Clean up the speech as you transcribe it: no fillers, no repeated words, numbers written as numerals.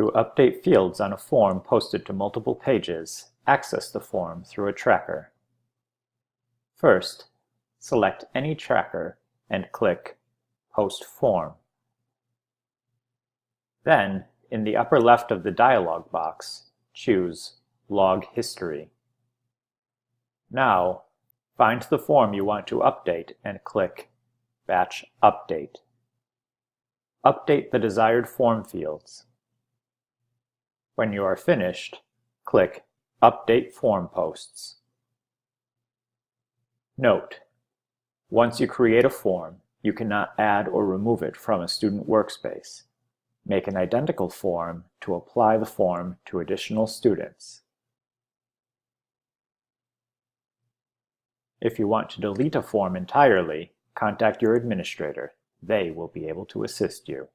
To update fields on a form posted to multiple pages, access the form through a tracker. First, select any tracker and click Post Form. Then, in the upper left of the dialog box, choose Log History. Now, find the form you want to update and click Batch Update. Update the desired form fields. When you are finished, click Update Form Posts. Note: once you create a form, you cannot add or remove it from a student workspace. Make an identical form to apply the form to additional students. If you want to delete a form entirely, contact your administrator. They will be able to assist you.